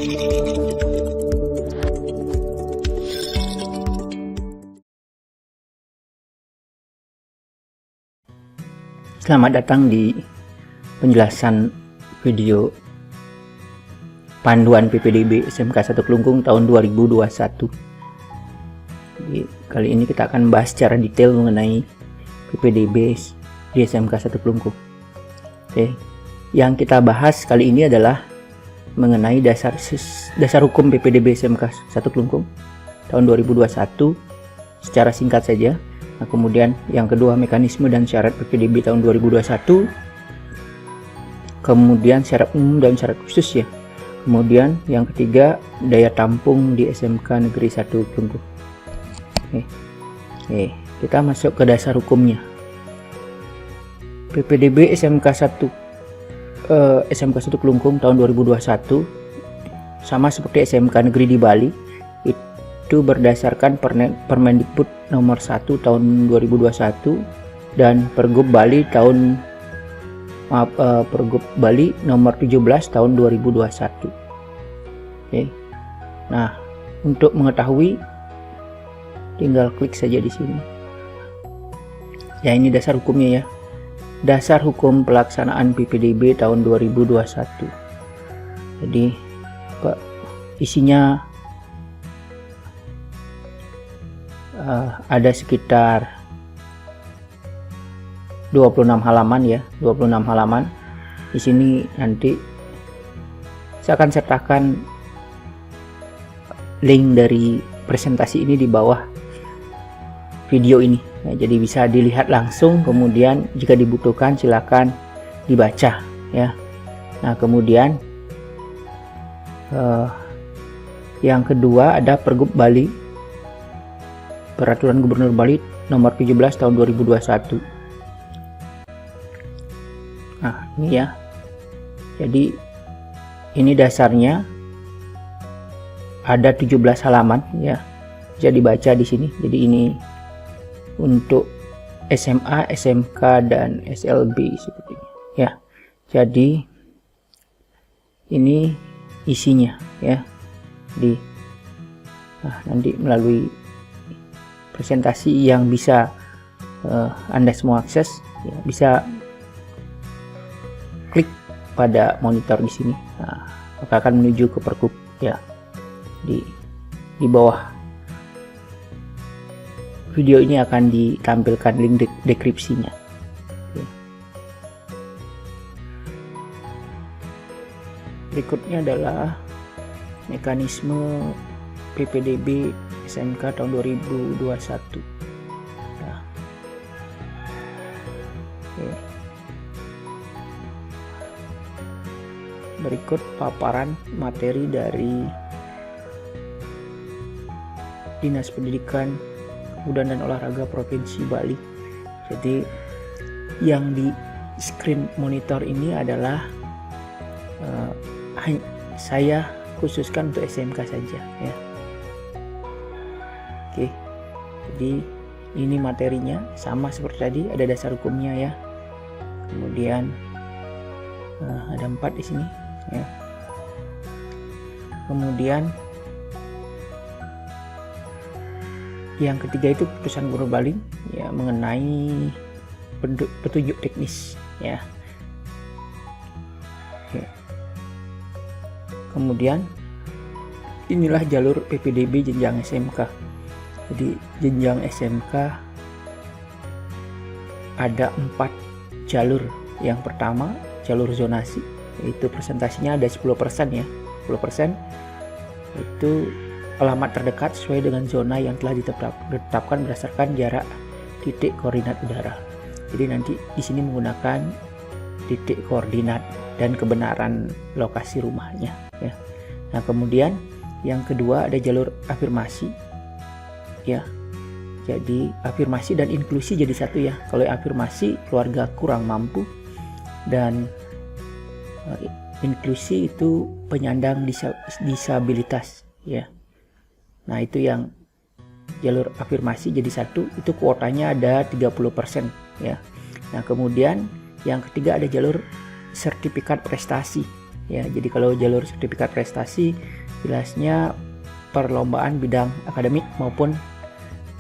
Selamat datang di penjelasan video panduan PPDB SMK 1 Kelungkung tahun 2021. Jadi, kali ini kita akan bahas secara detail mengenai PPDB di SMK 1 Kelungkung. Oke, yang kita bahas kali ini adalah mengenai dasar hukum PPDB SMK 1 Kelungkung tahun 2021 secara singkat saja. Nah, kemudian yang kedua mekanisme dan syarat PPDB tahun 2021, kemudian syarat umum dan syarat khusus ya. Kemudian yang ketiga daya tampung di SMK Negeri 1 Kelungkung. Oke, kita masuk ke dasar hukumnya. PPDB SMK 1 Kelungkung tahun 2021 sama seperti SMK Negeri di Bali, itu berdasarkan Permendikbud nomor 1 tahun 2021 dan Pergub Bali nomor 17 tahun 2021. Oke. Nah, untuk mengetahui tinggal klik saja di sini. Ya, ini dasar hukumnya ya. Dasar hukum pelaksanaan PPDB tahun 2021. Jadi, isinya ada sekitar 26 halaman ya, 26 halaman. Di sini nanti saya akan sertakan link dari presentasi ini di bawah video ini. Nah, jadi bisa dilihat langsung, kemudian jika dibutuhkan silakan dibaca ya. Nah, kemudian yang kedua ada Pergub Bali, Peraturan Gubernur Bali nomor 17 tahun 2021. Nah, ini ya. Jadi ini dasarnya ada 17 halaman ya. Bisa dibaca di sini. Jadi ini untuk SMA, SMK dan SLB sepertinya. Ya. Jadi ini isinya ya. Nanti melalui presentasi yang bisa Anda semua akses ya, bisa klik pada monitor di sini. Nah, maka akan menuju ke Pergub ya, di bawah video ini akan ditampilkan link deskripsinya. Oke. Berikutnya adalah mekanisme PPDB SMK tahun 2021. Nah. Oke. Berikut paparan materi dari Dinas Pendidikan, Kebudayaan dan Olahraga Provinsi Bali. Jadi yang di screen monitor ini adalah saya khususkan untuk SMK saja ya. Oke, jadi ini materinya sama seperti tadi, ada dasar hukumnya ya. Kemudian ada 4 di sini ya. Kemudian yang ketiga itu putusan Gubernur Bali ya mengenai petunjuk teknis ya. Oke. Kemudian inilah jalur PPDB jenjang SMK. Jadi jenjang SMK ada 4 jalur. Yang pertama jalur zonasi, yaitu presentasinya ada 10% ya. 10% itu alamat terdekat sesuai dengan zona yang telah ditetapkan berdasarkan jarak titik koordinat udara. Jadi nanti di sini menggunakan titik koordinat dan kebenaran lokasi rumahnya ya. Nah, kemudian yang kedua ada jalur afirmasi ya. Jadi afirmasi dan inklusi jadi satu ya. Kalau afirmasi keluarga kurang mampu, dan inklusi itu penyandang disabilitas ya. Nah, itu yang jalur afirmasi jadi satu, itu kuotanya ada 30% ya. Nah, kemudian yang ketiga ada jalur sertifikat prestasi ya. Jadi kalau jalur sertifikat prestasi jelasnya perlombaan bidang akademik maupun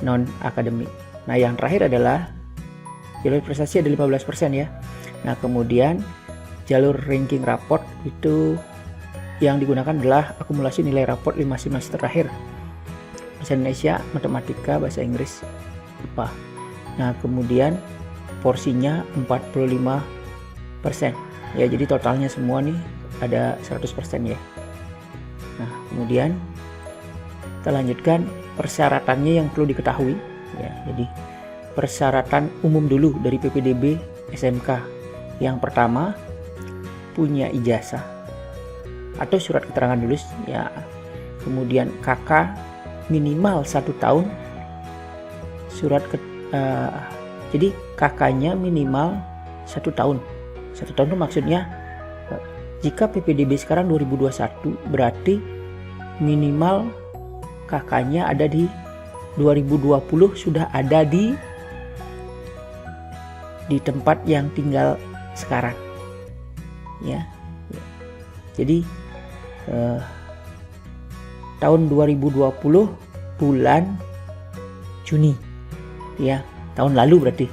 non akademik. Nah, yang terakhir adalah jalur prestasi ada 15% ya. Nah, kemudian jalur ranking raport itu yang digunakan adalah akumulasi nilai raport 5 semester terakhir. Bahasa Indonesia, matematika, bahasa Inggris, IPA. Nah, kemudian porsinya 45%. Ya, jadi totalnya semua nih ada 100% ya. Nah, kemudian kita lanjutkan persyaratannya yang perlu diketahui ya. Jadi persyaratan umum dulu dari PPDB SMK. Yang pertama, punya ijazah atau surat keterangan lulus ya. Kemudian KK minimal 1 tahun. Jadi KK-nya minimal 1 tahun. 1 tahun itu maksudnya jika PPDB sekarang 2021 berarti minimal KK-nya ada di 2020 sudah ada di tempat yang tinggal sekarang ya. Jadi tahun 2020 bulan Juni ya, tahun lalu berarti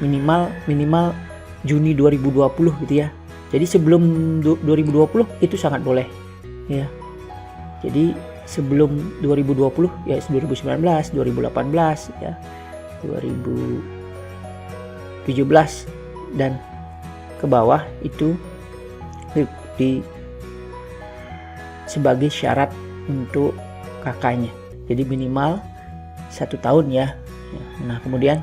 minimal Juni 2020 gitu ya. Jadi sebelum 2020 itu sangat boleh ya. Jadi sebelum 2020 ya 2019, 2018 ya, 2017 dan ke bawah itu sebagai syarat untuk KK-nya. Jadi minimal 1 tahun ya. Nah, kemudian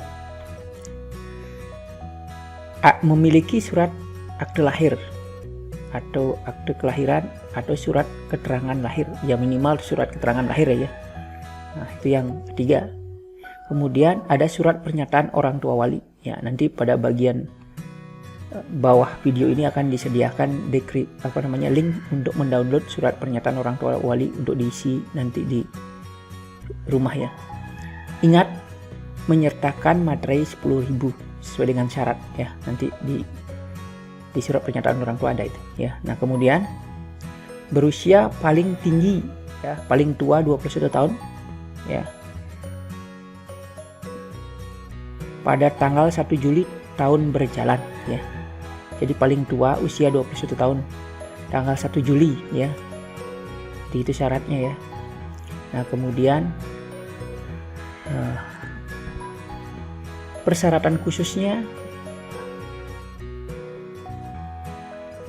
memiliki surat akte lahir atau akte kelahiran atau surat keterangan lahir ya, minimal surat keterangan lahir ya. Nah, itu yang ketiga. Kemudian ada surat pernyataan orang tua wali ya. Nanti pada bagian bawah video ini akan disediakan link untuk mendownload surat pernyataan orang tua wali untuk diisi nanti di rumah ya. Ingat menyertakan materai 10.000 sesuai dengan syarat ya. Nanti di surat pernyataan orang tua ada itu ya. Nah, kemudian berusia paling tinggi ya, paling tua 21 tahun ya. Pada tanggal 1 Juli tahun berjalan ya. Jadi paling tua usia 21 tahun tanggal 1 Juli ya. Jadi itu syaratnya ya. Nah, kemudian persyaratan khususnya,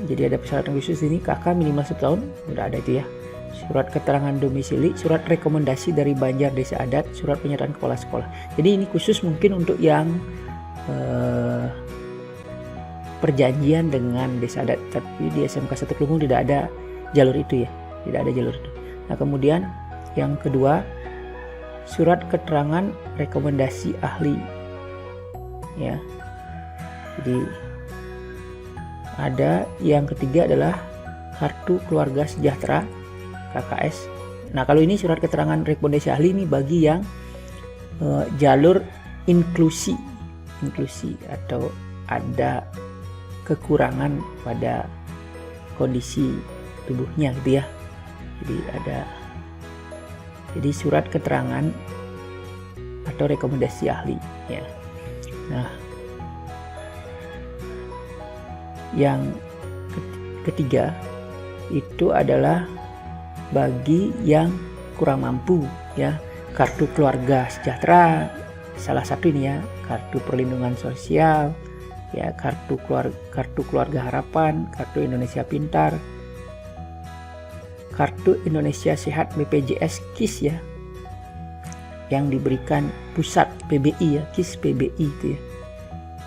jadi ada persyaratan khusus ini, KK minimal 1 tahun udah ada itu ya. Surat keterangan domisili, surat rekomendasi dari Banjar Desa Adat, surat pernyataan kepala sekolah. Jadi ini khusus mungkin untuk yang perjanjian dengan desa adat, tapi di SMK 1 Kelungkung tidak ada jalur itu ya, tidak ada jalur itu. Nah, kemudian yang kedua, surat keterangan rekomendasi ahli ya. Jadi ada yang ketiga adalah kartu keluarga sejahtera KKS. Nah, kalau ini surat keterangan rekomendasi ahli ini bagi yang jalur inklusi atau ada kekurangan pada kondisi tubuhnya gitu ya. Jadi surat keterangan atau rekomendasi ahli ya. Nah, yang ketiga itu adalah bagi yang kurang mampu ya, kartu keluarga sejahtera salah satu ini ya, kartu perlindungan sosial ya, kartu keluarga harapan, kartu Indonesia Pintar, kartu Indonesia Sehat BPJS KIS ya, yang diberikan pusat PBI ya, KIS PBI itu ya.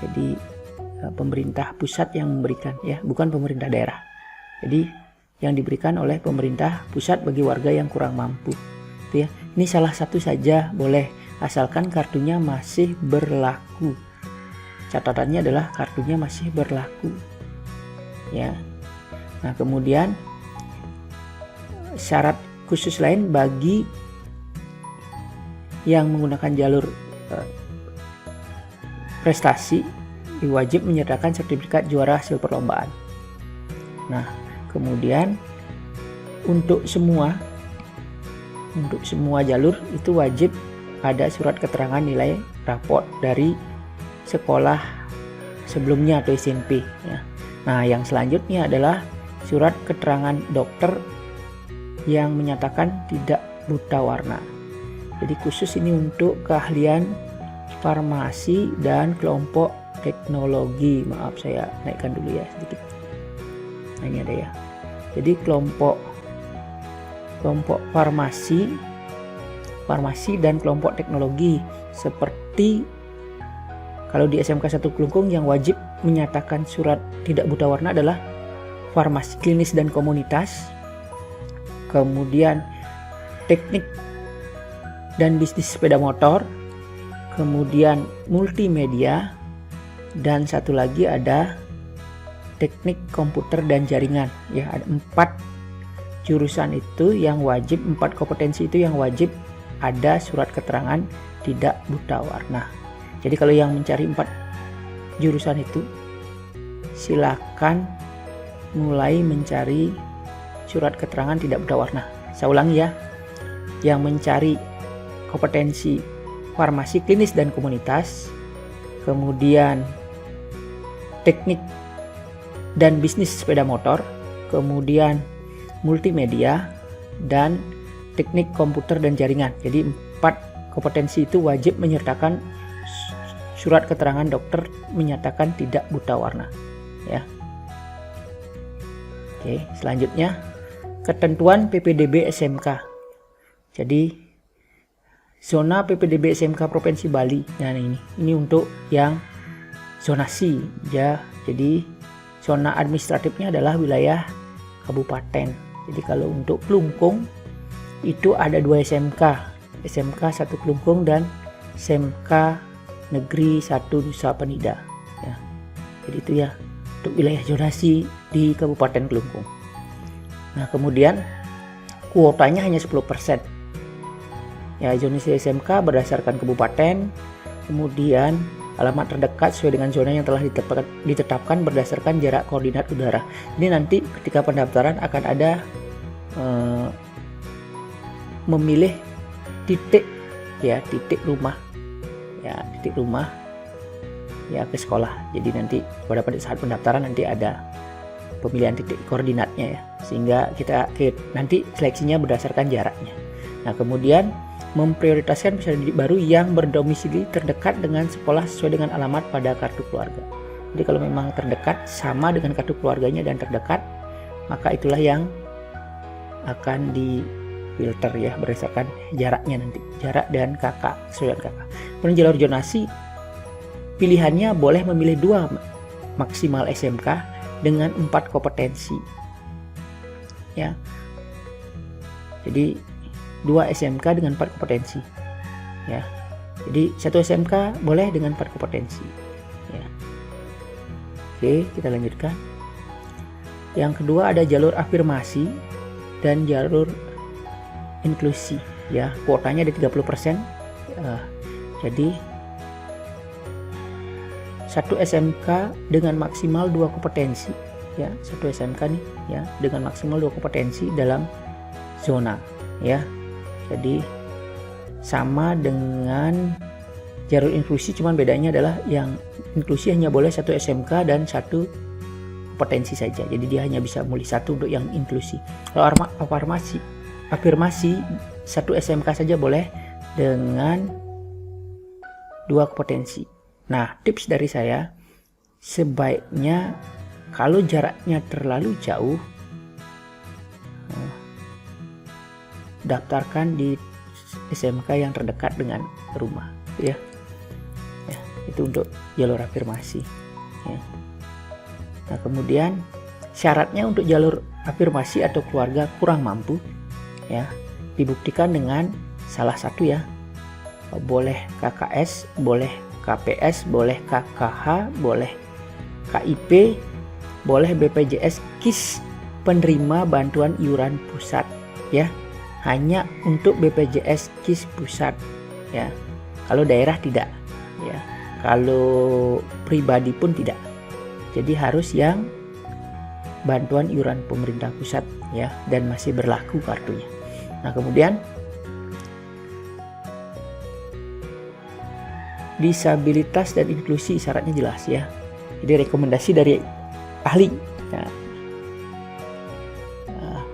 Jadi pemerintah pusat yang memberikan ya, bukan pemerintah daerah. Jadi yang diberikan oleh pemerintah pusat bagi warga yang kurang mampu itu ya. Ini salah satu saja boleh, asalkan kartunya masih berlaku. Catatannya adalah kartunya masih berlaku ya. Nah, kemudian syarat khusus lain bagi yang menggunakan jalur prestasi wajib menyertakan sertifikat juara hasil perlombaan. Nah, Kemudian untuk semua jalur itu wajib ada surat keterangan nilai raport dari sekolah sebelumnya atau SMP ya. Nah, yang selanjutnya adalah surat keterangan dokter yang menyatakan tidak buta warna. Jadi khusus ini untuk keahlian farmasi dan kelompok teknologi. Maaf, saya naikkan dulu ya sedikit. Nah, ini ada ya. Jadi kelompok farmasi dan kelompok teknologi, seperti kalau di SMK 1 Kelungkung yang wajib menyatakan surat tidak buta warna adalah farmasi klinis dan komunitas, kemudian teknik dan bisnis sepeda motor, kemudian multimedia, dan satu lagi ada teknik komputer dan jaringan ya. Ada 4 jurusan itu yang wajib, 4 kompetensi itu yang wajib ada surat keterangan tidak buta warna. Jadi kalau yang mencari 4 jurusan itu, silakan mulai mencari surat keterangan tidak buta warna. Saya ulangi ya, yang mencari kompetensi farmasi klinis dan komunitas, kemudian teknik dan bisnis sepeda motor, kemudian multimedia, dan teknik komputer dan jaringan. Jadi 4 kompetensi itu wajib menyertakan surat keterangan dokter menyatakan tidak buta warna ya. Oke, selanjutnya ketentuan PPDB SMK. Jadi zona PPDB SMK Provinsi Bali. Nah, ini untuk yang zonasi ya. Jadi zona administratifnya adalah wilayah kabupaten. Jadi kalau untuk Kelungkung itu ada 2 SMK, SMK 1 Kelungkung dan SMK Negeri 1 Nusa Penida ya. Jadi itu ya untuk wilayah zonasi di Kabupaten Kelungkung. Nah, kemudian kuotanya hanya 10%. Ya, zonasi SMK berdasarkan kabupaten, kemudian alamat terdekat sesuai dengan zona yang telah ditetapkan berdasarkan jarak koordinat udara. Ini nanti ketika pendaftaran akan ada memilih titik rumah ya ke sekolah. Jadi nanti pada saat pendaftaran nanti ada pemilihan titik koordinatnya ya, sehingga kita nanti seleksinya berdasarkan jaraknya. Nah, kemudian memprioritaskan peserta didik baru yang berdomisili terdekat dengan sekolah sesuai dengan alamat pada kartu keluarga. Jadi kalau memang terdekat sama dengan kartu keluarganya dan terdekat, maka itulah yang akan difilter ya berdasarkan jaraknya nanti, jarak dan kakak, sesuai dengan kakak. Kemudian jalur zonasi pilihannya boleh memilih 2 maksimal SMK dengan 4 kompetensi ya. Jadi 2 SMK dengan 4 kompetensi ya. Jadi 1 SMK boleh dengan 4 kompetensi ya. Oke, kita lanjutkan. Yang kedua ada jalur afirmasi dan jalur inklusi ya. Kuotanya ada 30%. Jadi 1 SMK dengan maksimal 2 kompetensi ya. 1 SMK nih ya dengan maksimal 2 kompetensi dalam zona ya. Jadi sama dengan jalur inklusi, cuman bedanya adalah yang inklusi hanya boleh 1 SMK dan 1 kompetensi saja. Jadi dia hanya bisa milih 1 untuk yang inklusi. Kalau afirmasi 1 SMK saja boleh dengan 2 kompetensi. Nah, tips dari saya, sebaiknya kalau jaraknya terlalu jauh, daftarkan di SMK yang terdekat dengan rumah ya. Ya, itu untuk jalur afirmasi ya. Nah, kemudian syaratnya untuk jalur afirmasi atau keluarga kurang mampu ya, dibuktikan dengan salah satu ya. Boleh KKS, boleh KPS, boleh KKH, boleh KIP, boleh BPJS KIS penerima bantuan iuran pusat ya. Hanya untuk BPJS KIS pusat ya. Kalau daerah tidak ya. Kalau pribadi pun tidak. Jadi harus yang bantuan iuran pemerintah pusat ya, dan masih berlaku kartunya. Nah, kemudian disabilitas dan inklusi syaratnya jelas ya. Jadi rekomendasi dari ahli. Nah,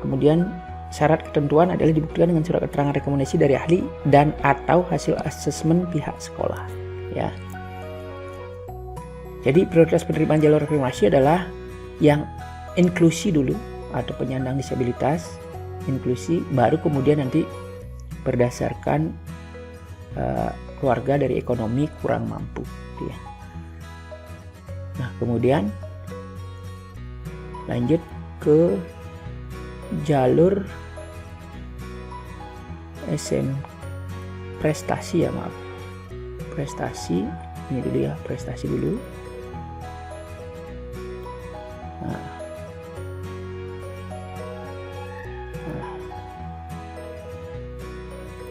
kemudian syarat ketentuan adalah dibuktikan dengan surat keterangan rekomendasi dari ahli dan atau hasil asesmen pihak sekolah ya. Jadi prioritas penerimaan jalur afirmasi adalah yang inklusi dulu atau penyandang disabilitas, inklusi, baru kemudian nanti berdasarkan keluarga dari ekonomi kurang mampu ya. Nah, kemudian lanjut ke jalur prestasi ya, maaf. Prestasi, ini dulu ya, prestasi dulu. Nah.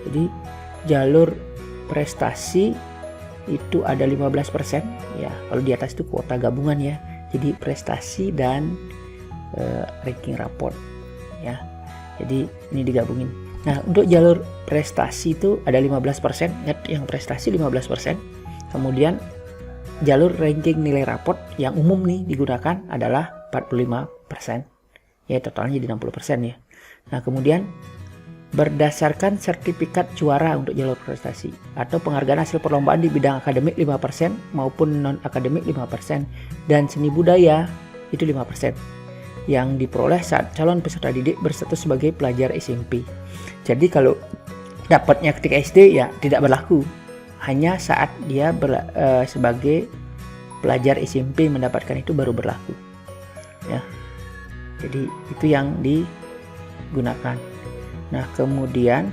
Jadi jalur prestasi itu ada 15% ya. Kalau di atas itu kuota gabungan ya. Jadi prestasi dan ranking raport ya. Jadi ini digabungin. Nah, untuk jalur prestasi itu ada 15%, yang prestasi 15%. Kemudian jalur ranking nilai raport yang umum nih digunakan adalah 45%. Ya, totalnya jadi 60% ya. Nah, kemudian berdasarkan sertifikat juara untuk jalur prestasi atau penghargaan hasil perlombaan di bidang akademik 5% maupun non akademik 5%, dan seni budaya itu 5% yang diperoleh saat calon peserta didik berstatus sebagai pelajar SMP. Jadi kalau dapatnya ketika SD ya tidak berlaku, hanya saat dia sebagai pelajar SMP mendapatkan itu baru berlaku ya. Jadi itu yang digunakan. Nah, kemudian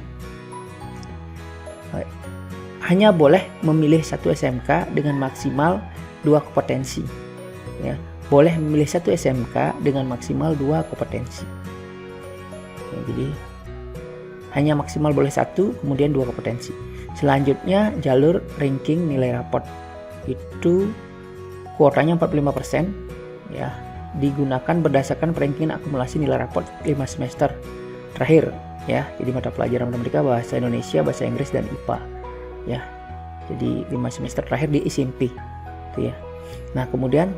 hanya boleh memilih satu SMK dengan maksimal 2 kompetensi ya. Boleh memilih satu SMK dengan maksimal 2 kompetensi ya, jadi hanya maksimal boleh 1, kemudian 2 kompetensi. Selanjutnya jalur ranking nilai raport itu kuotanya 45% ya, digunakan berdasarkan ranking akumulasi nilai raport 5 semester terakhir ya. Jadi mata pelajaran matematika, bahasa Indonesia, bahasa Inggris, dan IPA ya. Jadi 5 semester terakhir di SMP itu ya. Nah, kemudian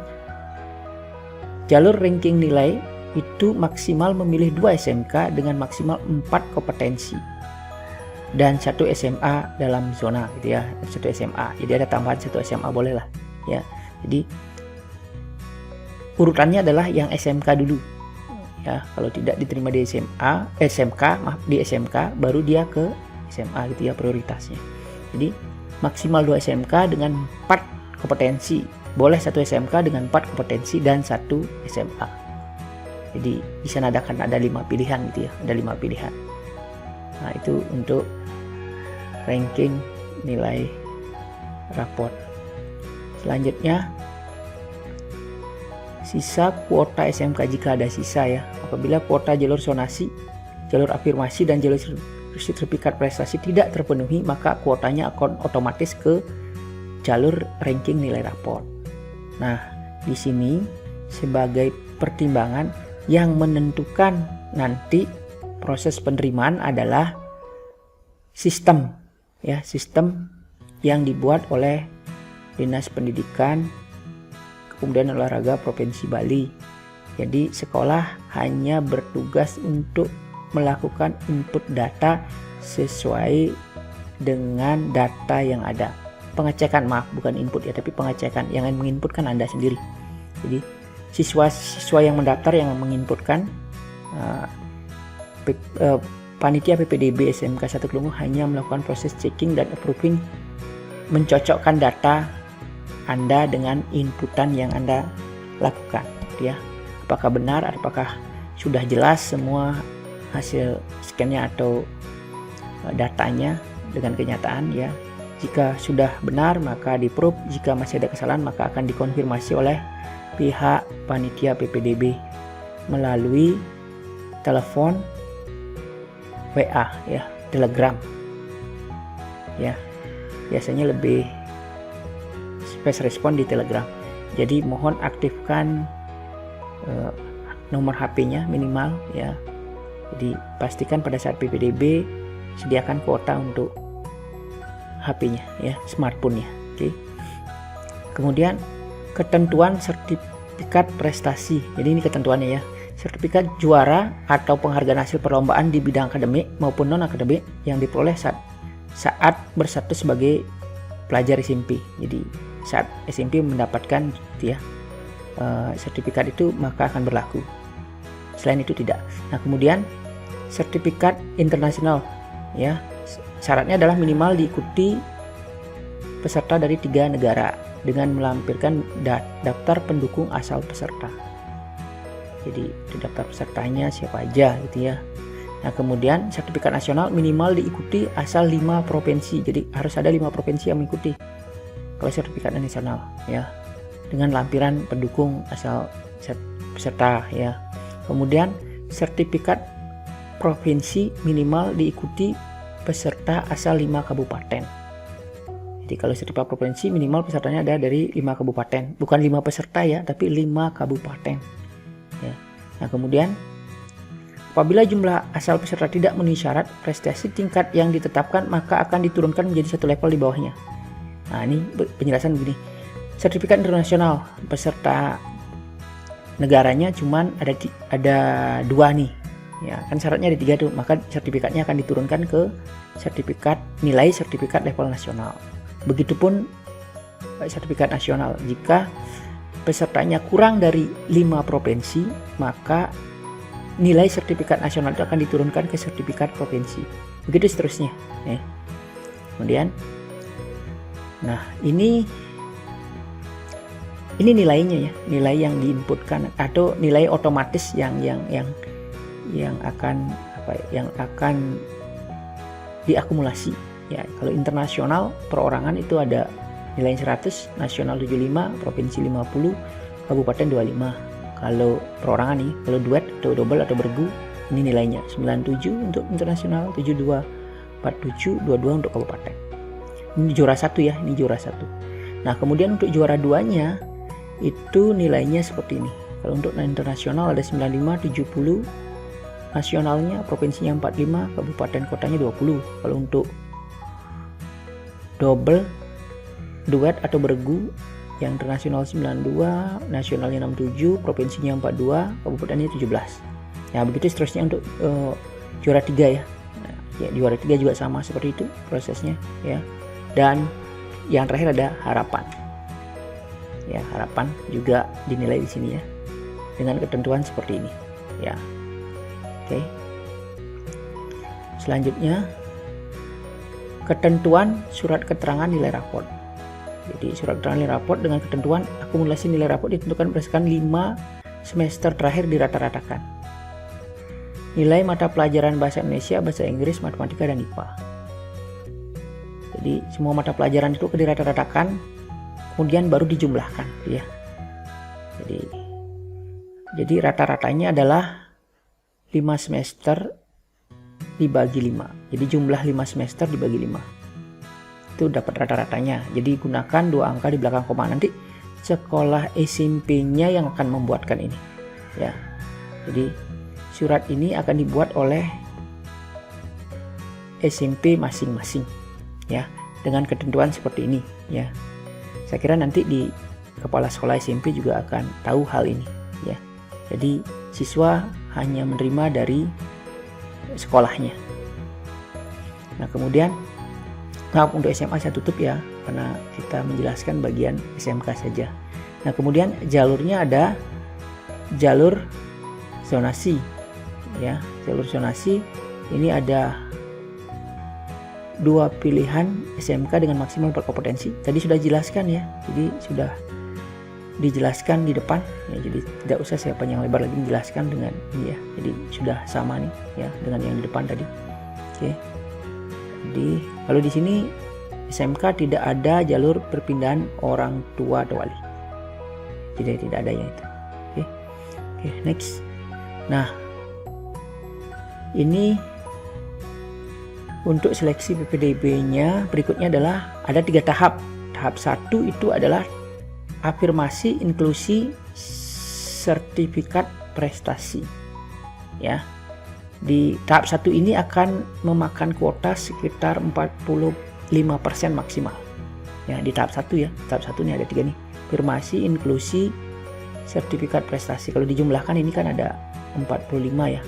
jalur ranking nilai itu maksimal memilih 2 SMK dengan maksimal 4 kompetensi dan 1 SMA dalam zona gitu ya. 1 SMA, jadi ada tambahan 1 SMA boleh lah ya. Jadi urutannya adalah yang SMK dulu ya. Kalau tidak diterima di di SMK baru dia ke SMA gitu ya prioritasnya. Jadi maksimal 2 SMK dengan 4 kompetensi, boleh 1 SMK dengan 4 kompetensi dan 1 SMA. Jadi di sana ada 5 pilihan gitu ya, ada 5 pilihan. Nah, itu untuk ranking nilai raport. Selanjutnya sisa kuota SMK jika ada sisa ya. Apabila kuota jalur zonasi, jalur afirmasi, dan jalur sertifikat prestasi tidak terpenuhi, maka kuotanya akan otomatis ke jalur ranking nilai raport. Nah, di sini sebagai pertimbangan yang menentukan nanti proses penerimaan adalah sistem ya, sistem yang dibuat oleh Dinas Pendidikan Kepemudaan Olahraga Provinsi Bali. Jadi sekolah hanya bertugas untuk melakukan input data sesuai dengan data yang ada. Pengecekan, maaf, bukan input ya, tapi pengecekan. Yang menginput kan Anda sendiri. Jadi siswa yang mendaftar yang menginputkan, panitia PPDB SMK 1 Kelungkung hanya melakukan proses checking dan approving, mencocokkan data Anda dengan inputan yang Anda lakukan ya. Apakah benar, apakah sudah jelas semua hasil scan-nya atau datanya dengan kenyataan ya. Jika sudah benar maka di-approve, jika masih ada kesalahan maka akan dikonfirmasi oleh pihak panitia PPDB melalui telepon, WA ya, Telegram ya. Biasanya lebih fast respon di Telegram. Jadi mohon aktifkan nomor HP-nya minimal ya. Jadi pastikan pada saat PPDB sediakan kuota untuk HP-nya ya, smartphone-nya. Oke. Kemudian ketentuan sertifikat prestasi. Jadi ini ketentuannya ya. Sertifikat juara atau penghargaan hasil perlombaan di bidang akademik maupun non akademik yang diperoleh saat berstatus sebagai pelajar SMP. Jadi saat SMP mendapatkan ya sertifikat itu maka akan berlaku. Selain itu tidak. Nah, kemudian sertifikat internasional ya. Syaratnya adalah minimal diikuti peserta dari 3 negara dengan melampirkan daftar pendukung asal peserta. Jadi di daftar pesertanya siapa aja gitu ya. Nah, kemudian sertifikat nasional minimal diikuti asal 5 provinsi. Jadi harus ada 5 provinsi yang mengikuti kalau sertifikat nasional ya, dengan lampiran pendukung asal peserta ya. Kemudian sertifikat provinsi minimal diikuti peserta asal 5 kabupaten. Jadi kalau sertifikat provinsi minimal pesertanya ada dari 5 kabupaten, bukan 5 peserta ya, tapi 5 kabupaten ya. Nah, kemudian apabila jumlah asal peserta tidak memenuhi syarat prestasi tingkat yang ditetapkan, maka akan diturunkan menjadi 1 level di bawahnya. Nah, ini penjelasan begini. Sertifikat internasional peserta negaranya cuman ada 2 nih ya, kan syaratnya ada 3 tuh, maka sertifikatnya akan diturunkan ke nilai sertifikat level nasional. Begitupun sertifikat nasional, jika pesertanya kurang dari 5 provinsi, maka nilai sertifikat nasional itu akan diturunkan ke sertifikat provinsi. Begitu seterusnya ya. Kemudian nah, ini nilainya ya, nilai yang diinputkan atau nilai otomatis yang akan diakumulasi ya. Kalau internasional perorangan itu ada nilai 100, nasional 75, provinsi 50, kabupaten 25. Kalau perorangan nih, kalau duet atau double atau bergu, ini nilainya 97 untuk internasional, 72, 47, 22 untuk kabupaten. Ini juara 1 ya, ini juara 1. Nah, kemudian untuk juara 2-nya itu nilainya seperti ini. Kalau untuk internasional ada 95, 70, nasionalnya provinsinya 45, kabupaten kotanya 20. Kalau untuk double, duet atau bergu, yang internasional 92, nasionalnya 67, provinsinya 42, kabupatennya 17. Ya, begitu seterusnya untuk juara 3 ya. Nah, ya, juara 3 juga sama seperti itu prosesnya ya. Dan yang terakhir ada harapan. Ya, harapan juga dinilai di sini ya, dengan ketentuan seperti ini ya. Oke. Selanjutnya ketentuan surat keterangan nilai raport. Jadi surat keterangan nilai raport dengan ketentuan akumulasi nilai raport ditentukan berdasarkan 5 semester terakhir dirata-ratakan. Nilai mata pelajaran bahasa Indonesia, bahasa Inggris, matematika, dan IPA. Jadi semua mata pelajaran itu dirata-ratakan, kemudian baru dijumlahkan ya. Jadi rata-ratanya adalah 5 semester dibagi 5. Jadi jumlah 5 semester dibagi 5. Itu dapat rata-ratanya. Jadi gunakan 2 angka di belakang koma. Nanti sekolah SMP-nya yang akan membuatkan ini ya. Jadi surat ini akan dibuat oleh SMP masing-masing ya, dengan ketentuan seperti ini ya. Saya kira nanti di kepala sekolah SMP juga akan tahu hal ini ya. Jadi siswa hanya menerima dari sekolahnya. Nah, kemudian untuk SMA saya tutup ya, karena kita menjelaskan bagian SMK saja. Nah, kemudian jalurnya ada jalur zonasi ya. Jalur zonasi ini ada 2 pilihan SMK dengan maksimal berkompetensi. Tadi sudah dijelaskan ya, jadi sudah dijelaskan di depan ya, jadi tidak usah saya panjang lebar lagi menjelaskan dengan ini ya. Jadi sudah sama nih ya dengan yang di depan tadi. Oke. Jadi kalau di sini SMK tidak ada jalur perpindahan orang tua atau wali. Tidak ada ya itu. Oke, next. Nah, ini untuk seleksi PPDB-nya berikutnya adalah ada 3 tahap. Tahap 1 itu adalah afirmasi inklusi sertifikat prestasi. Ya. Di tahap 1 ini akan memakan kuota sekitar 45% maksimal. Ya, di tahap 1 ya. Tahap 1 ini ada 3 nih. Afirmasi, inklusi, sertifikat prestasi. Kalau dijumlahkan ini kan ada 45 ya.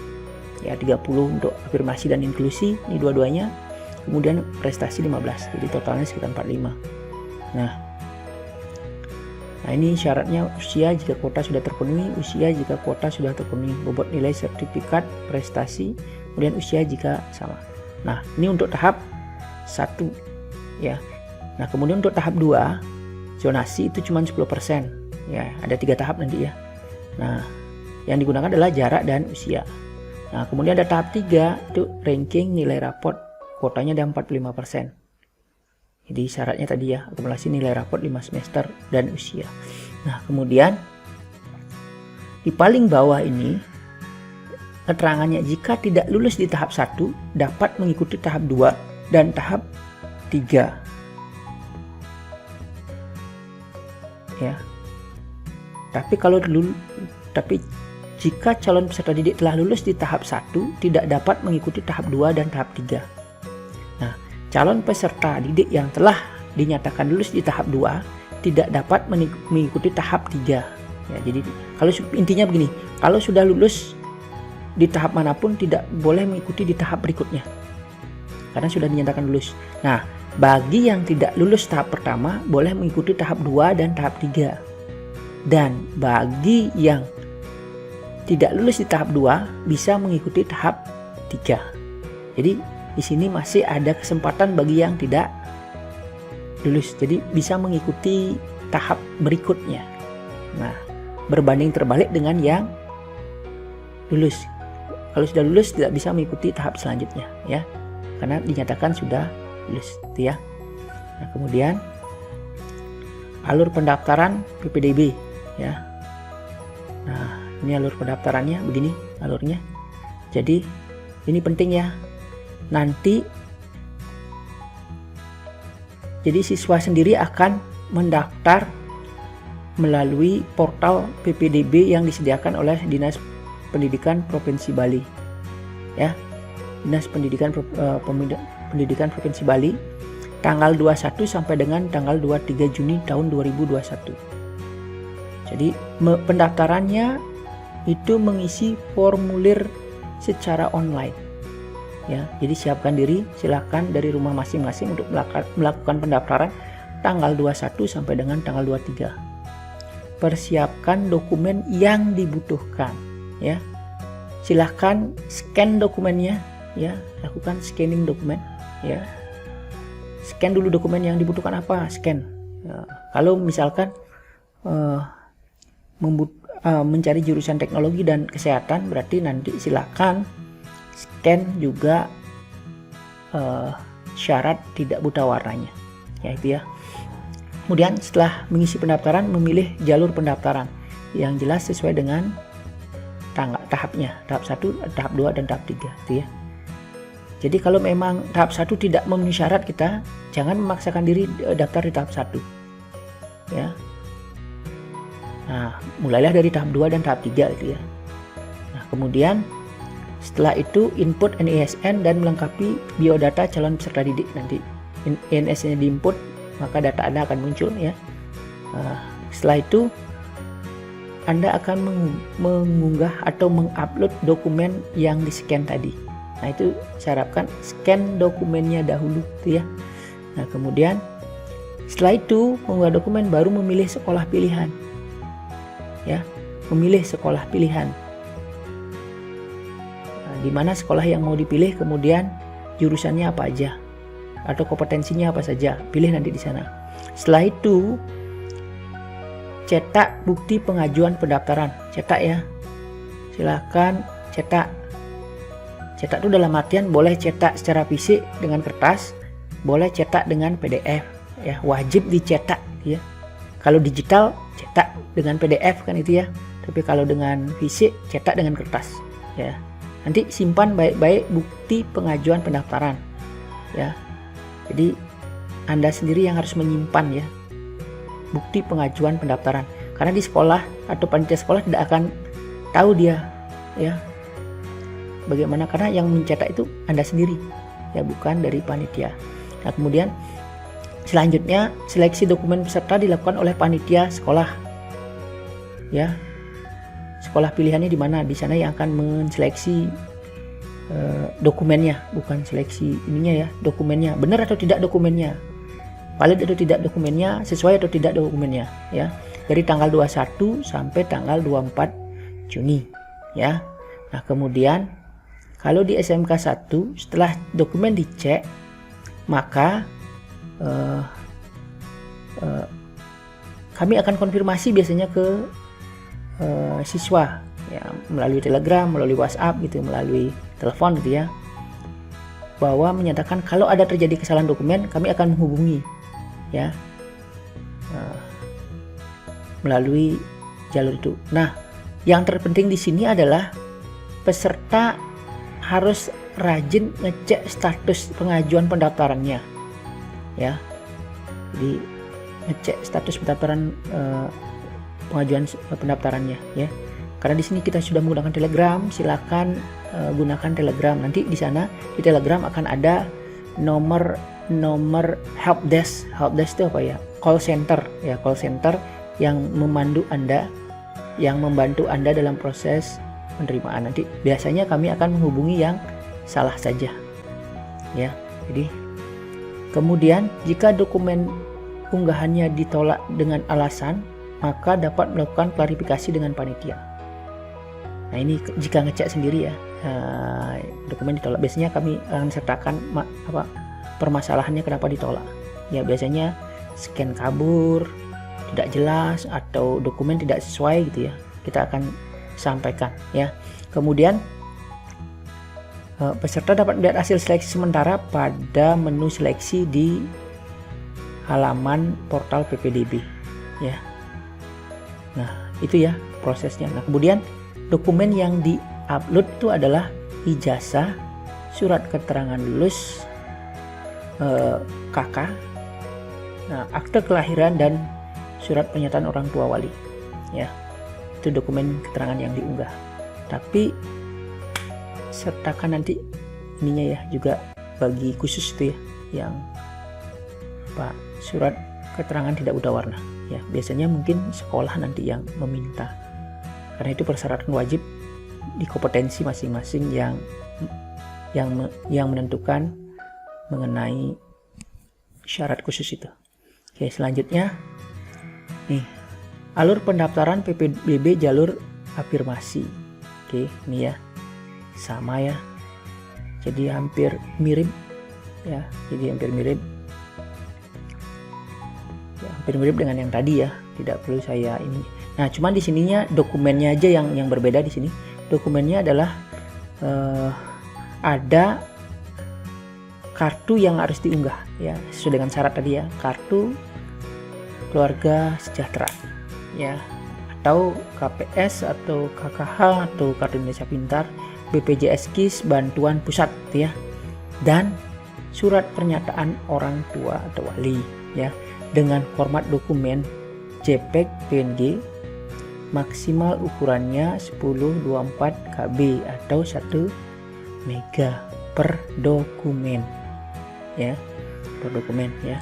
Ya, 30 untuk afirmasi dan inklusi, ini dua-duanya. Kemudian prestasi 15. Jadi totalnya sekitar 45. Nah, ini syaratnya usia jika kuota sudah terpenuhi, usia jika kuota sudah terpenuhi, bobot nilai sertifikat prestasi, kemudian usia jika sama. Nah, ini untuk tahap 1 ya. Nah, kemudian untuk tahap 2 zonasi itu cuma 10%. Ya, ada 3 tahap nanti ya. Nah, yang digunakan adalah jarak dan usia. Nah, kemudian ada tahap 3 itu ranking nilai raport, kuotanya ada 45%. Jadi syaratnya tadi ya, akumulasi nilai raport 5 semester dan usia. Nah, kemudian di paling bawah ini keterangannya, jika tidak lulus di tahap 1 dapat mengikuti tahap 2 dan tahap 3. Ya. Tapi jika calon peserta didik telah lulus di tahap 1 tidak dapat mengikuti tahap 2 dan tahap 3. Nah, calon peserta didik yang telah dinyatakan lulus di tahap 2 tidak dapat mengikuti tahap 3. Ya, jadi kalau intinya begini, kalau sudah lulus di tahap manapun tidak boleh mengikuti di tahap berikutnya. Karena sudah dinyatakan lulus. Nah, bagi yang tidak lulus tahap pertama boleh mengikuti tahap 2 dan tahap 3. Dan bagi yang tidak lulus di tahap 2 bisa mengikuti tahap 3. Jadi di sini masih ada kesempatan bagi yang tidak lulus. Jadi bisa mengikuti tahap berikutnya. Nah, berbanding terbalik dengan yang lulus. Kalau sudah lulus tidak bisa mengikuti tahap selanjutnya ya. Karena dinyatakan sudah lulus gitu ya. Nah, kemudian alur pendaftaran PPDB ya. Nah, ini alur pendaftarannya begini alurnya. Jadi ini penting ya. Nanti jadi siswa sendiri akan mendaftar melalui portal PPDB yang disediakan oleh Dinas Pendidikan Provinsi Bali ya. Dinas Pendidikan Provinsi Bali tanggal 21 sampai dengan tanggal 23 Juni tahun 2021. Jadi pendaftarannya itu mengisi formulir secara online. Ya, jadi siapkan diri, silakan dari rumah masing-masing untuk melakukan pendaftaran tanggal 21 sampai dengan tanggal 23. Persiapkan dokumen yang dibutuhkan, ya. Silakan scan dokumennya, ya, lakukan scanning dokumen, ya. Scan dulu dokumen yang dibutuhkan apa, scan. Ya, kalau misalkan mencari jurusan teknologi dan kesehatan, berarti nanti silakan scan juga syarat tidak buta warnanya, ya itu ya. Kemudian setelah mengisi pendaftaran, memilih jalur pendaftaran yang jelas sesuai dengan tahapnya, tahap 1, tahap 2 dan tahap 3 itu ya. Jadi kalau memang tahap 1 tidak memenuhi syarat, kita jangan memaksakan diri daftar di tahap 1 ya. Nah, mulailah dari tahap 2 dan tahap 3 itu ya. Nah, kemudian setelah itu input NISN dan melengkapi biodata calon peserta didik. Nanti NISN-nya diinput, maka data Anda akan muncul ya. Setelah itu Anda akan mengunggah atau mengupload dokumen yang di-scan tadi. Nah, itu saya harapkan scan dokumennya dahulu tuh ya. Nah, kemudian setelah itu mengunggah dokumen, baru memilih sekolah pilihan. Ya, memilih sekolah pilihan. Di mana sekolah yang mau dipilih, kemudian jurusannya apa aja atau kompetensinya apa saja, pilih nanti di sana. Setelah itu cetak bukti pengajuan pendaftaran, cetak ya, silakan cetak. Cetak itu dalam artian boleh cetak secara fisik dengan kertas, boleh cetak dengan PDF ya, wajib dicetak ya. Kalau digital cetak dengan PDF kan itu ya, tapi kalau dengan fisik cetak dengan kertas ya. Nanti simpan baik-baik bukti pengajuan pendaftaran ya. Jadi Anda sendiri yang harus menyimpan ya bukti pengajuan pendaftaran, karena di sekolah atau panitia sekolah tidak akan tahu dia ya bagaimana, karena yang mencetak itu Anda sendiri ya, bukan dari panitia. Nah, kemudian selanjutnya seleksi dokumen peserta dilakukan oleh panitia sekolah ya. Sekolah pilihannya di mana? Di sana yang akan menseleksi dokumennya, bukan seleksi ininya ya, dokumennya benar atau tidak dokumennya, valid atau tidak dokumennya, sesuai atau tidak dokumennya ya, dari tanggal 21 sampai tanggal 24 Juni ya. Nah, kemudian kalau di SMK 1 setelah dokumen dicek, maka kami akan konfirmasi biasanya ke siswa ya, melalui Telegram, melalui WhatsApp gitu, melalui telepon gitu ya, bahwa menyatakan kalau ada terjadi kesalahan dokumen, kami akan menghubungi ya melalui jalur itu. Nah, yang terpenting di sini adalah peserta harus rajin ngecek status pengajuan pendaftarannya ya. Jadi ngecek status pendaftaran pengajuan pendaftarannya ya. Karena di sini kita sudah menggunakan Telegram, silakan gunakan Telegram. Nanti di sana di Telegram akan ada nomor help desk. Help desk itu apa ya? Call center ya, call center yang membantu Anda dalam proses penerimaan. Nanti biasanya kami akan menghubungi yang salah saja ya. Jadi kemudian jika dokumen unggahannya ditolak dengan alasan, maka dapat melakukan klarifikasi dengan panitia. Nah, ini jika ngecek sendiri ya, dokumen ditolak, biasanya kami akan sertakan permasalahannya kenapa ditolak ya. Biasanya scan kabur, tidak jelas, atau dokumen tidak sesuai gitu ya, kita akan sampaikan ya. Kemudian peserta dapat melihat hasil seleksi sementara pada menu seleksi di halaman portal PPDB ya. Nah, itu ya prosesnya. Nah, kemudian dokumen yang di-upload itu adalah ijazah, surat keterangan lulus KK, nah, akte kelahiran, dan surat pernyataan orang tua wali ya. Itu dokumen keterangan yang diunggah. Tapi sertakan nanti ininya ya, juga bagi khusus itu ya, yang surat keterangan tidak buta warna ya. Biasanya mungkin sekolah nanti yang meminta, karena itu persyaratan wajib di kompetensi masing-masing yang menentukan mengenai syarat khusus itu. Oke, selanjutnya nih, alur pendaftaran PPDB jalur afirmasi. Oke, ini ya sama ya, jadi hampir mirip ya, hampir mirip dengan yang tadi ya, tidak perlu saya ini. Nah, cuman di sininya dokumennya aja yang berbeda. Di sini dokumennya adalah ada kartu yang harus diunggah ya, sesuai dengan syarat tadi ya, kartu keluarga sejahtera ya, atau KPS atau KKH atau kartu Indonesia Pintar, BPJS KIS, bantuan pusat gitu ya, dan surat pernyataan orang tua atau wali ya, dengan format dokumen JPEG PNG, maksimal ukurannya 1024 KB atau 1 mega per dokumen ya, per dokumen ya.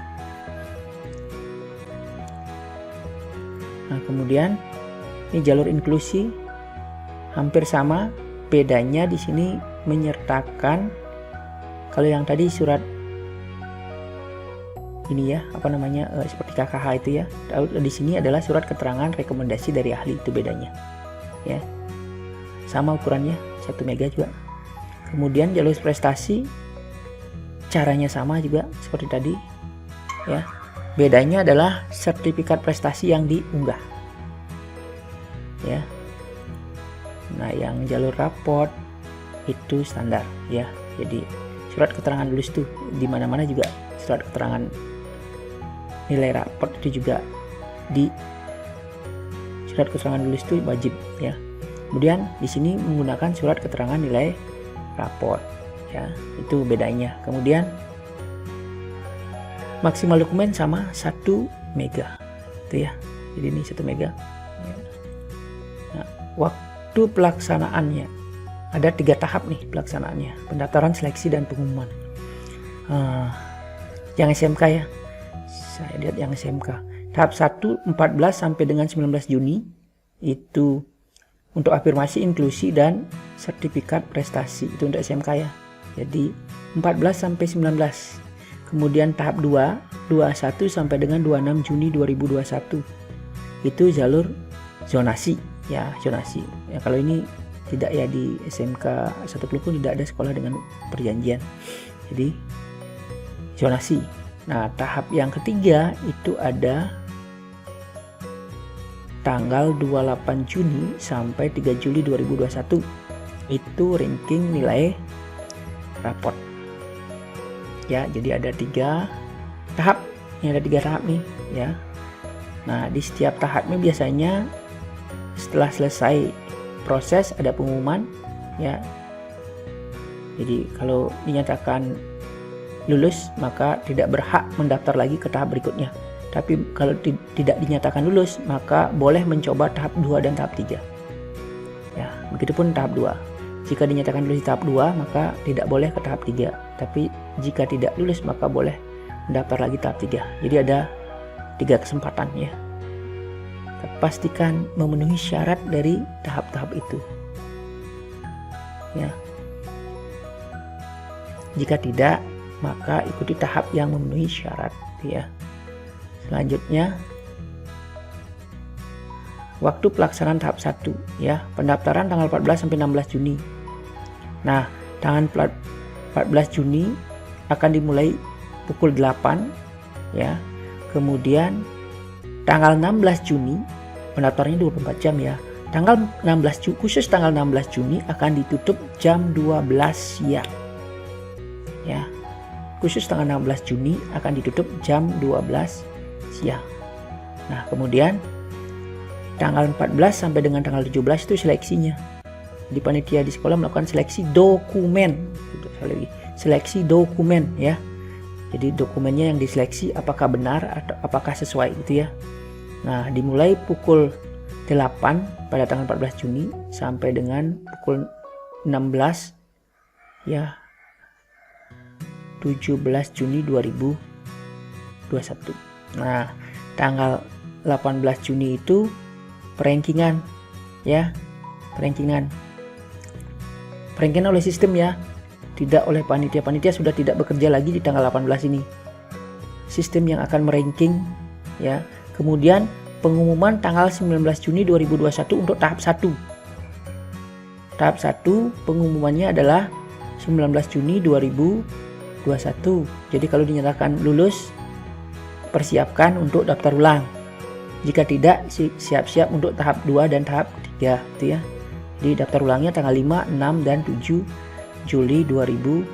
Nah, kemudian ini jalur inklusi hampir sama, bedanya di sini menyertakan, kalau yang tadi surat ini ya, seperti KKH itu ya, di sini adalah surat keterangan rekomendasi dari ahli, itu bedanya ya. Sama ukurannya 1 mega juga. Kemudian jalur prestasi caranya sama juga seperti tadi ya. Bedanya adalah sertifikat prestasi yang diunggah ya. Nah, yang jalur raport itu standar ya. Jadi surat keterangan lulus tuh di mana-mana juga, surat keterangan nilai raport itu juga di surat keterangan lulus itu wajib ya. Kemudian di sini menggunakan surat keterangan nilai raport ya, itu bedanya. Kemudian maksimal dokumen sama 1 mega itu ya, jadi ini 1 mega ya. Nah, waktu waktu pelaksanaannya. Ada 3 tahap nih pelaksanaannya, pendaftaran, seleksi, dan pengumuman. Yang SMK ya, saya lihat yang SMK. Tahap 1 14 sampai dengan 19 Juni itu untuk afirmasi, inklusi, dan sertifikat prestasi, itu untuk SMK ya. Jadi 14 sampai 19. Kemudian tahap 2 21 sampai dengan 26 Juni 2021 itu jalur zonasi ya, zonasi ya. Kalau ini tidak ya, di SMK 1 Klukun tidak ada sekolah dengan perjanjian, jadi zonasi. Nah, tahap yang ketiga itu ada tanggal 28 Juni sampai 3 Juli 2021, itu ranking nilai raport ya. Jadi ada 3 tahap, ini ada 3 tahap nih ya. Nah, di setiap tahapnya biasanya setelah selesai proses ada pengumuman ya. Jadi kalau dinyatakan lulus maka tidak berhak mendaftar lagi ke tahap berikutnya. Tapi kalau tidak dinyatakan lulus maka boleh mencoba tahap 2 dan tahap 3 ya. Begitupun tahap 2, jika dinyatakan lulus di tahap 2 maka tidak boleh ke tahap 3, tapi jika tidak lulus maka boleh mendaftar lagi tahap 3. Jadi ada 3 kesempatan ya. Pastikan memenuhi syarat dari tahap-tahap itu ya. Jika tidak maka ikuti tahap yang memenuhi syarat ya. Selanjutnya waktu pelaksanaan tahap 1 ya, pendaftaran tanggal 14 sampai 16 Juni. Nah, tanggal 14 Juni akan dimulai pukul 8 ya. Kemudian tanggal 16 Juni pendaftarannya 24 jam ya. Tanggal 16 Juni, khusus tanggal 16 Juni akan ditutup jam 12 siang ya. Khusus tanggal 16 Juni akan ditutup jam 12 siang. Nah, kemudian tanggal 14 sampai dengan tanggal 17 itu seleksinya. Di panitia di sekolah melakukan seleksi dokumen. Seleksi dokumen ya. Jadi dokumennya yang diseleksi apakah benar atau apakah sesuai gitu ya. Nah, dimulai pukul 8 pada tanggal 14 Juni sampai dengan pukul 16 ya, 17 Juni 2021. Nah, tanggal 18 Juni itu perankingan ya, perankingan oleh sistem ya, tidak oleh panitia. Panitia sudah tidak bekerja lagi di tanggal 18 ini, sistem yang akan meranking ya. Kemudian pengumuman tanggal 19 Juni 2021 untuk tahap 1. Tahap 1 pengumumannya adalah 19 Juni 2021. Jadi kalau dinyatakan lulus, persiapkan untuk daftar ulang. Jika tidak, siap-siap untuk tahap 2 dan tahap 3 gitu ya. Jadi daftar ulangnya tanggal 5, 6 dan 7 Juli 2021.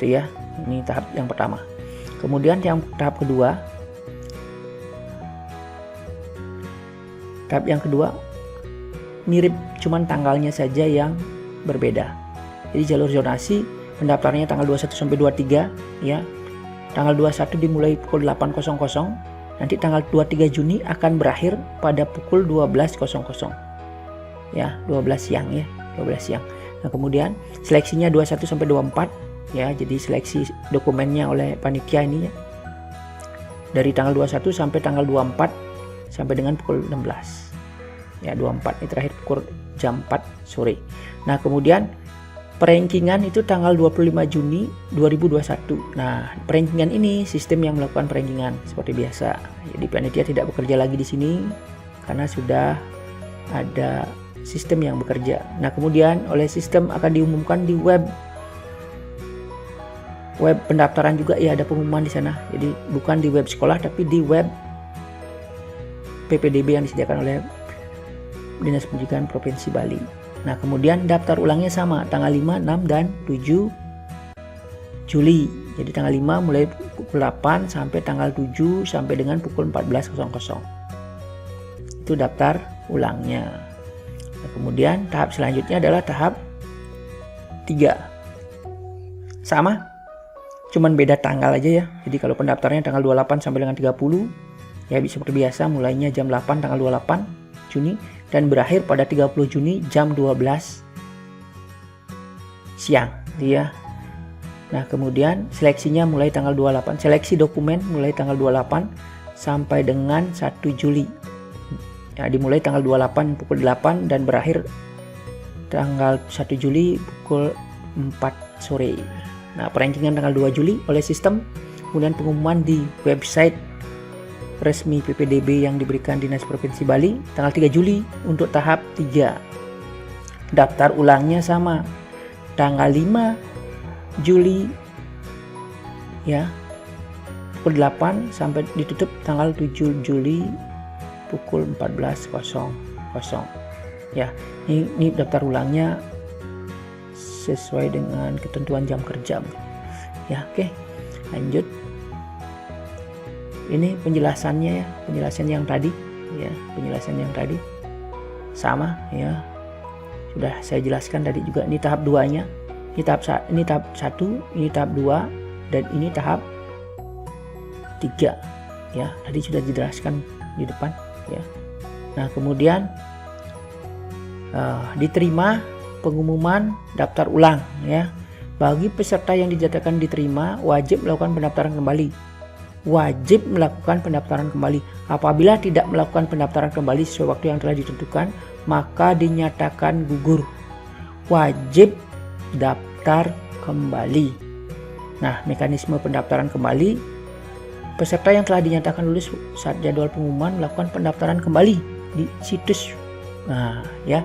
Itu ya. Ini tahap yang pertama. Kemudian yang tahap kedua. Tahap yang kedua mirip, cuman tanggalnya saja yang berbeda. Jadi jalur zonasi pendaftarannya tanggal 21 sampai 23 ya. Tanggal 21 dimulai pukul 8.00. Nanti tanggal 23 Juni akan berakhir pada pukul 12.00 ya, 12 siang ya, 12 siang. Nah, kemudian seleksinya 21 sampai 24 ya. Jadi seleksi dokumennya oleh panitia ini ya, dari tanggal 21 sampai tanggal 24 sampai dengan pukul 16 ya. 24 ini terakhir pukul jam 4 sore. Nah, kemudian perankingan itu tanggal 25 Juni 2021. Nah, perankingan ini sistem yang melakukan perankingan seperti biasa. Jadi panitia tidak bekerja lagi di sini karena sudah ada sistem yang bekerja. Nah, kemudian oleh sistem akan diumumkan di web pendaftaran juga ya, ada pengumuman di sana. Jadi bukan di web sekolah tapi di web PPDB yang disediakan oleh Dinas Pendidikan Provinsi Bali. Nah, kemudian daftar ulangnya sama tanggal 5, 6 dan 7 Juli. Jadi tanggal 5 mulai pukul 8 sampai tanggal 7 sampai dengan pukul 14.00. Itu daftar ulangnya. Nah, kemudian tahap selanjutnya adalah tahap 3. Sama, cuman beda tanggal aja ya. Jadi kalau pendaftarannya tanggal 28 sampai dengan 30 ya, seperti biasa mulainya jam 8 tanggal 28 Juni dan berakhir pada 30 Juni jam 12 siang ya. Nah, kemudian seleksinya mulai tanggal 28, seleksi dokumen mulai tanggal 28 sampai dengan 1 Juli. Ya, dimulai tanggal 28 pukul 8 dan berakhir tanggal 1 Juli pukul 4 sore. Nah, perankingan tanggal 2 Juli oleh sistem, kemudian pengumuman di website resmi PPDB yang diberikan Dinas Provinsi Bali tanggal 3 Juli untuk tahap 3. Daftar ulangnya sama tanggal 5 Juli ya, pukul 8 sampai ditutup tanggal 7 Juli pukul 14.00 ya. Ini daftar ulangnya sesuai dengan ketentuan jam kerja ya. Oke, lanjut. Ini penjelasannya ya, penjelasan yang tadi ya, penjelasan yang tadi sama ya, sudah saya jelaskan tadi juga. Ini tahap 2 nya, ini tahap 1, ini tahap 2, dan ini tahap 3 ya, tadi sudah dijelaskan di depan ya. Nah, kemudian diterima pengumuman daftar ulang ya. Bagi peserta yang dinyatakan diterima wajib melakukan pendaftaran kembali. Wajib melakukan pendaftaran kembali. Apabila tidak melakukan pendaftaran kembali sesuai waktu yang telah ditentukan, maka dinyatakan gugur. Wajib daftar kembali. Nah, mekanisme pendaftaran kembali, peserta yang telah dinyatakan lulus saat jadwal pengumuman melakukan pendaftaran kembali di situs. Nah, ya.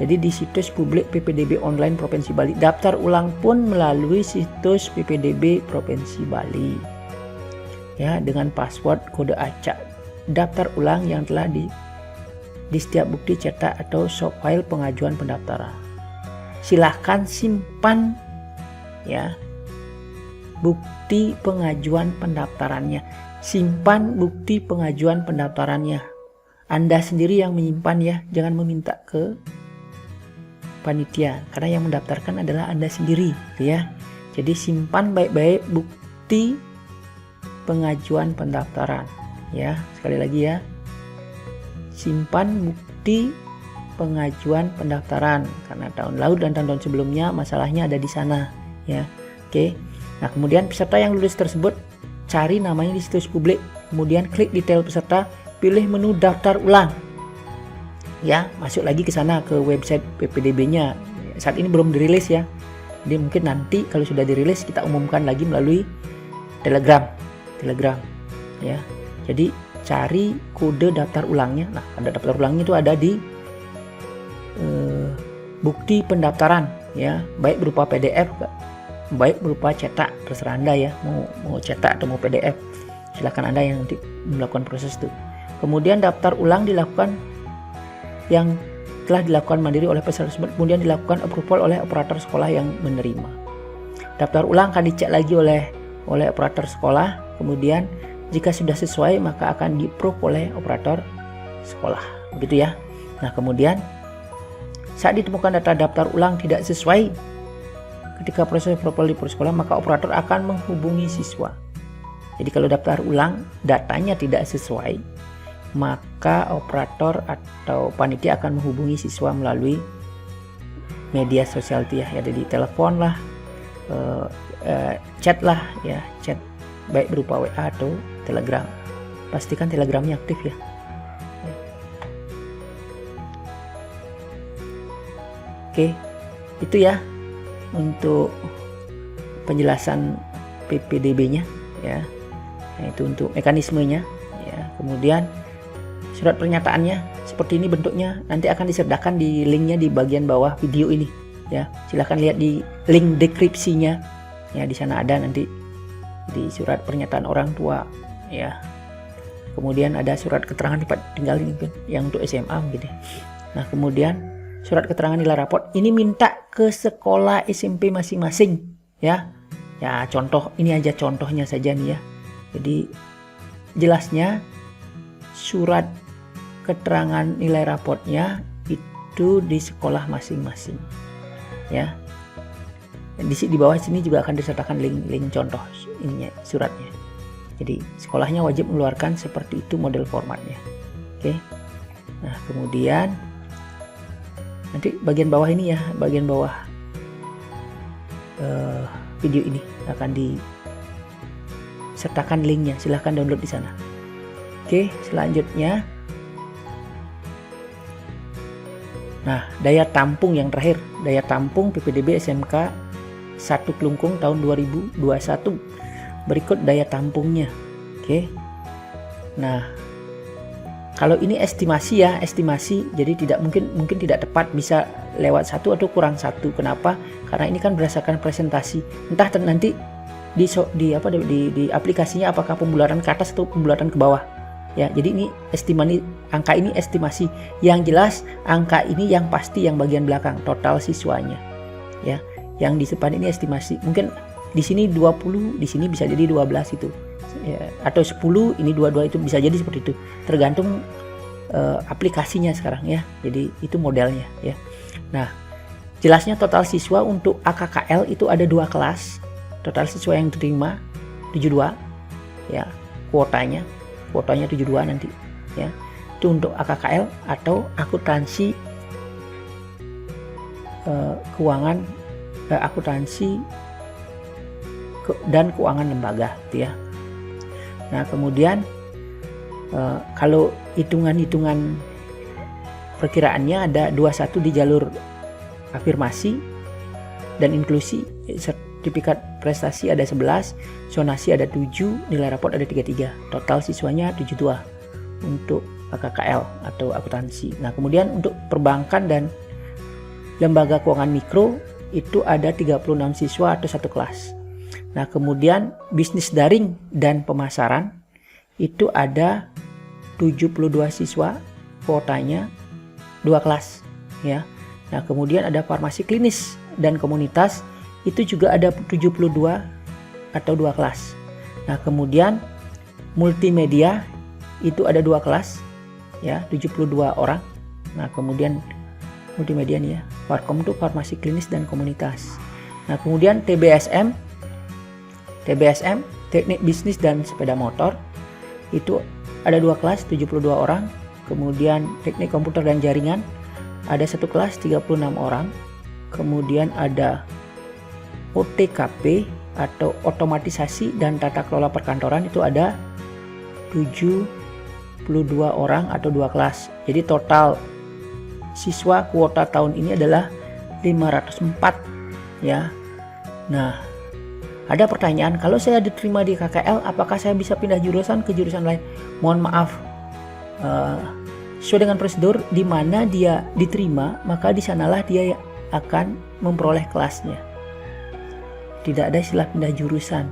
Jadi di situs publik PPDB online Provinsi Bali. Daftar ulang pun melalui situs PPDB Provinsi Bali. Ya, dengan password kode acak. Daftar ulang yang telah di setiap bukti cetak atau soft file pengajuan pendaftaran. Silahkan simpan ya bukti pengajuan pendaftarannya. Simpan bukti pengajuan pendaftarannya. Anda sendiri yang menyimpan ya, jangan meminta ke panitia, karena yang mendaftarkan adalah Anda sendiri ya. Jadi simpan baik-baik bukti pengajuan pendaftaran ya. Sekali lagi ya, simpan bukti pengajuan pendaftaran, karena tahun lalu dan tahun sebelumnya masalahnya ada di sana ya. Oke. Nah, kemudian peserta yang lulus tersebut cari namanya di situs publik, kemudian klik detail peserta, pilih menu daftar ulang ya, masuk lagi ke sana ke website PPDB-nya. Saat ini belum dirilis ya, jadi mungkin nanti kalau sudah dirilis kita umumkan lagi melalui Telegram ya. Jadi cari kode daftar ulangnya. Nah, ada daftar ulangnya itu ada di bukti pendaftaran ya, baik berupa PDF, baik berupa cetak, terserah Anda ya, mau cetak atau mau PDF, silakan Anda yang nanti melakukan proses itu. Kemudian daftar ulang dilakukan yang telah dilakukan mandiri oleh peserta tersebut, kemudian dilakukan approval oleh operator sekolah yang menerima. Daftar ulang akan dicek lagi oleh operator sekolah, kemudian jika sudah sesuai maka akan di-approve oleh operator sekolah, begitu ya. Nah, kemudian saat ditemukan data daftar ulang tidak sesuai ketika proses approval di sekolah, maka operator akan menghubungi siswa. Jadi kalau daftar ulang datanya tidak sesuai, maka operator atau panitia akan menghubungi siswa melalui media sosial ya, ada di telepon lah, chat lah ya, chat baik berupa WA atau Telegram. Pastikan Telegramnya aktif ya. Oke, itu ya untuk penjelasan PPDB-nya ya. Nah, itu untuk mekanismenya ya. Kemudian surat pernyataannya seperti ini bentuknya, nanti akan disertakan di linknya di bagian bawah video ini ya. Silahkan lihat di link deskripsinya ya, di sana ada nanti di surat pernyataan orang tua ya. Kemudian ada surat keterangan tempat tinggal ini yang untuk SMA gitu. Nah, kemudian surat keterangan nilai raport ini minta ke sekolah SMP masing-masing ya. Ya, contoh ini aja contohnya saja nih ya. Jadi jelasnya surat keterangan nilai raportnya itu di sekolah masing-masing ya. Di bawah sini juga akan disertakan link contoh ininya suratnya. Jadi sekolahnya wajib mengeluarkan seperti itu model formatnya. Oke. Nah, kemudian nanti bagian bawah ini ya, bagian bawah video ini akan disertakan linknya, silahkan download di sana. Oke, selanjutnya, nah, daya tampung yang terakhir, daya tampung PPDB SMK 1 Klungkung tahun 2021. Berikut daya tampungnya. Oke, nah, kalau ini estimasi ya, estimasi, jadi tidak mungkin tidak tepat, bisa lewat 1 atau kurang 1. Kenapa? Karena ini kan berdasarkan presentasi. Entah nanti di aplikasinya apakah pembularan ke atas atau pembularan ke bawah. Ya, jadi ini estimasi, angka ini estimasi. Yang jelas angka ini yang pasti yang bagian belakang total siswanya. Ya, yang di depan ini estimasi. Mungkin di sini 20, di sini bisa jadi 12 itu. Ya, atau 10, ini 22, itu bisa jadi seperti itu. Tergantung aplikasinya sekarang ya. Jadi itu modelnya ya. Nah, jelasnya total siswa untuk AKKL itu ada 2 kelas. Total siswa yang diterima 72 ya, kuotanya 72 nanti ya. Itu untuk AKKL atau akuntansi keuangan, akuntansi dan keuangan lembaga gitu ya. Nah, kemudian kalau hitungan-hitungan perkiraannya ada 21 di jalur afirmasi dan inklusi. Sertifikat prestasi ada 11, zonasi ada 7, nilai raport ada 33. Total siswanya 72 untuk AKKL atau akuntansi. Nah, kemudian untuk perbankan dan lembaga keuangan mikro itu ada 36 siswa atau 1 kelas. Nah, kemudian bisnis daring dan pemasaran itu ada 72 siswa, kuotanya 2 kelas ya. Nah, kemudian ada farmasi klinis dan komunitas itu juga ada 72 atau 2 kelas. Nah, kemudian multimedia itu ada 2 kelas ya, 72 orang. Nah, kemudian multimedia nih ya, Farkom itu farmasi klinis dan komunitas. Nah, kemudian TBSM teknik bisnis dan sepeda motor itu ada 2 kelas 72 orang. Kemudian teknik komputer dan jaringan ada 1 kelas 36 orang. Kemudian ada OTKP atau otomatisasi dan tata kelola perkantoran itu ada 72 orang atau 2 kelas. Jadi total siswa kuota tahun ini adalah 504 ya. Nah, ada pertanyaan, kalau saya diterima di KKL apakah saya bisa pindah jurusan ke jurusan lain? Mohon maaf, sesuai dengan prosedur di mana dia diterima, maka di sanalah dia akan memperoleh kelasnya. Tidak ada istilah pindah jurusan.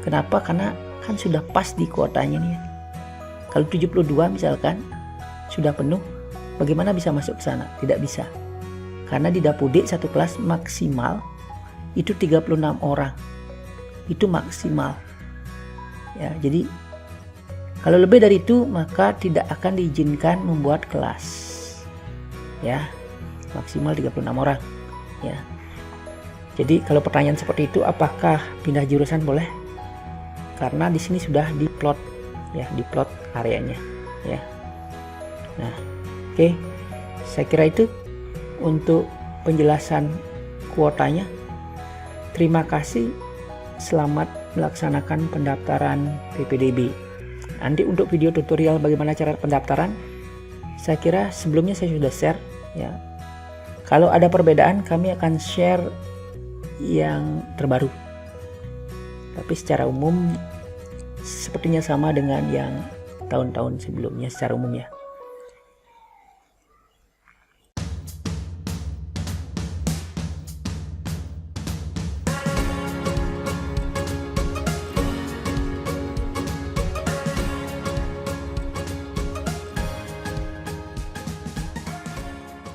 Kenapa? Karena kan sudah pas di kuotanya nih. Kalau 72 misalkan sudah penuh, bagaimana bisa masuk ke sana? Tidak bisa. Karena di Dapudik 1 kelas maksimal itu 36 orang. Itu maksimal. Ya, jadi kalau lebih dari itu maka tidak akan diizinkan membuat kelas. Ya, maksimal 36 orang. Ya. Jadi kalau pertanyaan seperti itu, apakah pindah jurusan boleh? Karena di sini sudah diplot ya, diplot areanya ya. Nah, oke. Saya kira itu untuk penjelasan kuotanya. Terima kasih. Selamat melaksanakan pendaftaran PPDB. Nanti untuk video tutorial bagaimana cara pendaftaran, saya kira sebelumnya saya sudah share ya. Kalau ada perbedaan kami akan share yang terbaru. Tapi secara umum sepertinya sama dengan yang tahun-tahun sebelumnya secara umum ya.